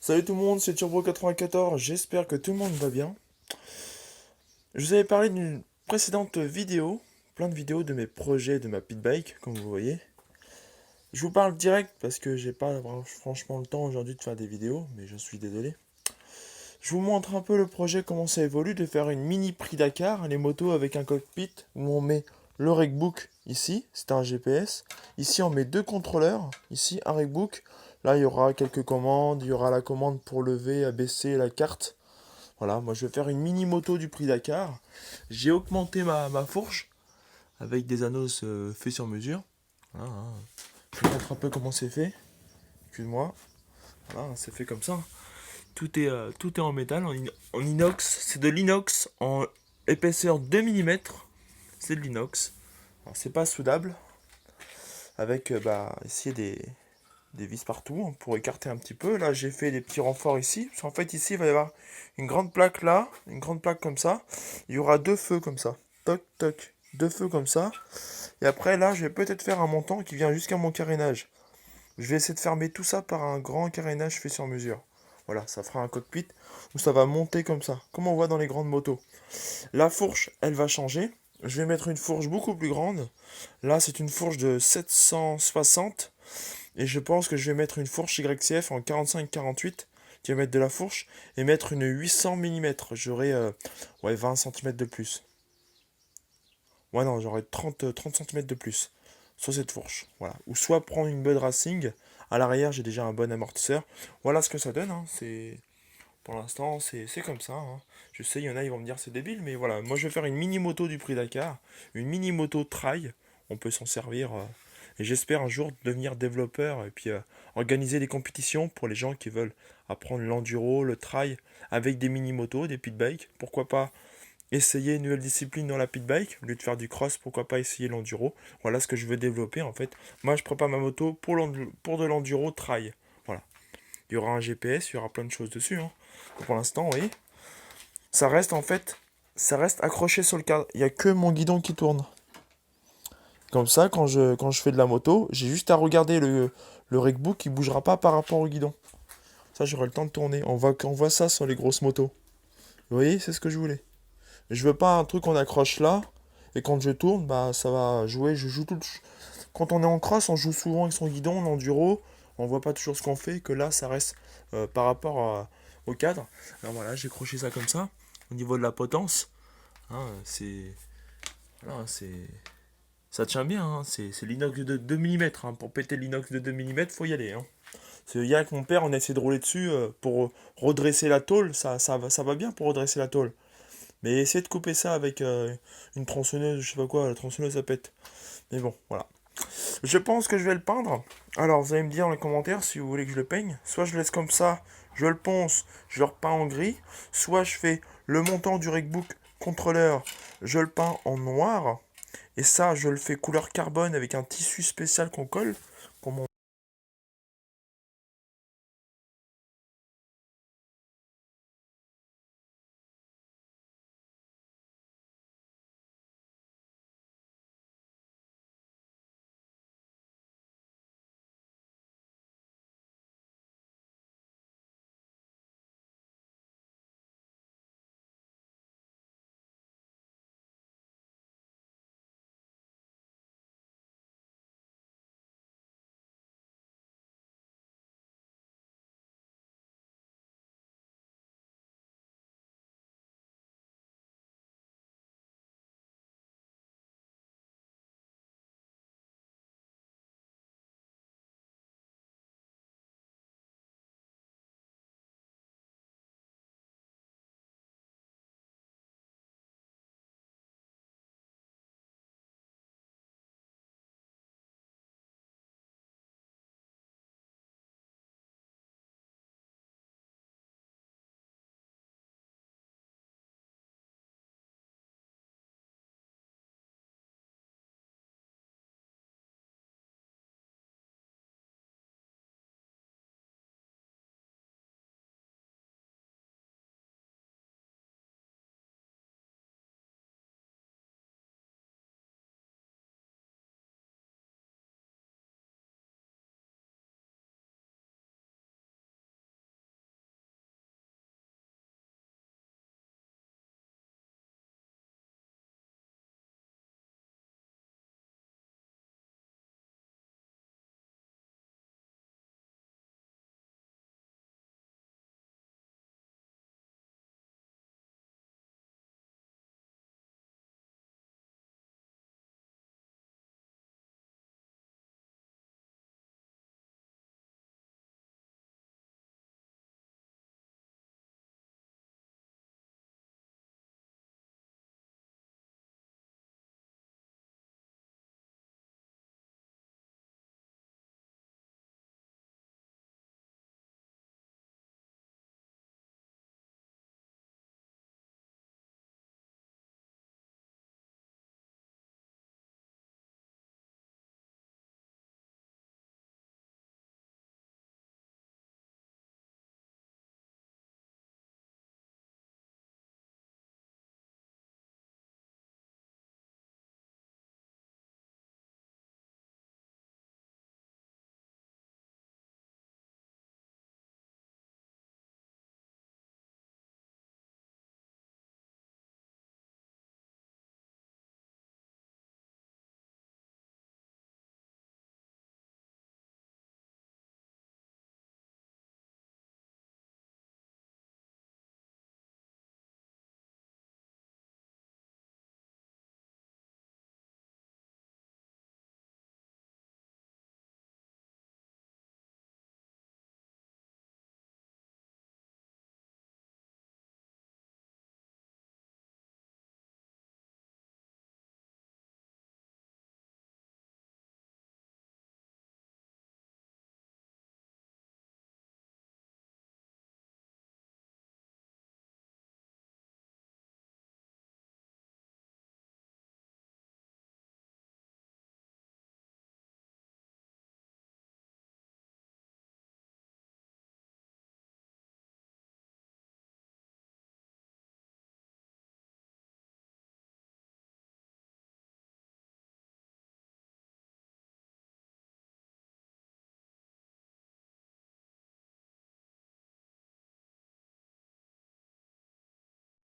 Salut tout le monde, c'est Turbo94, j'espère que tout le monde va bien. Je vous avais parlé d'une précédente vidéo, plein de vidéos de mes projets de ma pit bike, comme vous voyez. Je vous parle direct parce que j'ai pas franchement le temps aujourd'hui de faire des vidéos, mais je suis désolé. Je vous montre un peu le projet, comment ça évolue, de faire une mini prix Dakar, les motos avec un cockpit où on met le regbook ici, c'est un GPS. Ici on met deux contrôleurs, ici un regbook. Là il y aura quelques commandes, il y aura la commande pour lever, abaisser la carte. Voilà, moi je vais faire une mini moto du prix Dakar. J'ai augmenté ma fourche avec des anneaux faits sur mesure. Voilà, hein. Je vous montre un peu comment c'est fait. Excuse-moi. Voilà, c'est fait comme ça. Tout est en métal, en inox. C'est de l'inox en épaisseur 2 mm. C'est de l'inox. Alors, c'est pas soudable. Avec ici des vis partout hein, pour écarter un petit peu. Là, j'ai fait des petits renforts ici. Parce qu'en fait, ici, il va y avoir une grande plaque là, une grande plaque comme ça. Il y aura deux feux comme ça. Toc, toc. Deux feux comme ça. Et après, là, je vais peut-être faire un montant qui vient jusqu'à mon carénage. Je vais essayer de fermer tout ça par un grand carénage fait sur mesure. Voilà, ça fera un cockpit où ça va monter comme ça, comme on voit dans les grandes motos. La fourche, elle va changer. Je vais mettre une fourche beaucoup plus grande. Là, c'est une fourche de 760. Et je pense que je vais mettre une fourche YCF en 45-48 qui va mettre de la fourche et mettre une 800 mm. J'aurai 20 cm de plus. Ouais, non, j'aurai 30 cm de plus sur cette fourche. Voilà. Ou soit prendre une Bud Racing. À l'arrière, j'ai déjà un bon amortisseur. Voilà ce que ça donne. Hein. Pour l'instant, c'est comme ça. Hein. Je sais, il y en a, ils vont me dire c'est débile, mais voilà. Moi, je vais faire une mini moto du prix Dakar. Une mini moto trail. On peut s'en servir. Et j'espère un jour devenir développeur et puis organiser des compétitions pour les gens qui veulent apprendre l'enduro, le trail avec des mini motos, des pit bikes. Pourquoi pas essayer une nouvelle discipline dans la pit bike au lieu de faire du cross, pourquoi pas essayer l'enduro. Voilà ce que je veux développer en fait. Moi, je prépare ma moto pour de l'enduro trail. Voilà. Il y aura un GPS, il y aura plein de choses dessus. Hein. Pour l'instant, vous voyez, ça reste en fait, ça reste accroché sur le cadre. Il n'y a que mon guidon qui tourne. Comme ça, quand je fais de la moto, j'ai juste à regarder le regbook qui bougera pas par rapport au guidon. Ça, j'aurai le temps de tourner. On voit ça sur les grosses motos. Vous voyez, c'est ce que je voulais. Je veux pas un truc qu'on accroche là, et quand je tourne, bah ça va jouer, je joue tout le... Quand on est en cross, on joue souvent avec son guidon, en enduro, on voit pas toujours ce qu'on fait, que là, ça reste par rapport au cadre. Alors voilà, j'ai croché ça comme ça, au niveau de la potence. Hein, c'est... Voilà, c'est... Ça tient bien, hein, c'est l'inox de 2 mm. Hein. Pour péter l'inox de 2 mm, faut y aller. Hein. C'est hier avec mon père, on a essayé de rouler dessus pour redresser la tôle, ça va bien pour redresser la tôle. Mais essayez de couper ça avec une tronçonneuse, je sais pas quoi, la tronçonneuse ça pète. Mais bon, voilà. Je pense que je vais le peindre. Alors vous allez me dire dans les commentaires si vous voulez que je le peigne. Soit je laisse comme ça, je le ponce, je le repeins en gris. Soit je fais le montant du regbook contrôleur, je le peins en noir. Et ça, je le fais couleur carbone avec un tissu spécial qu'on colle.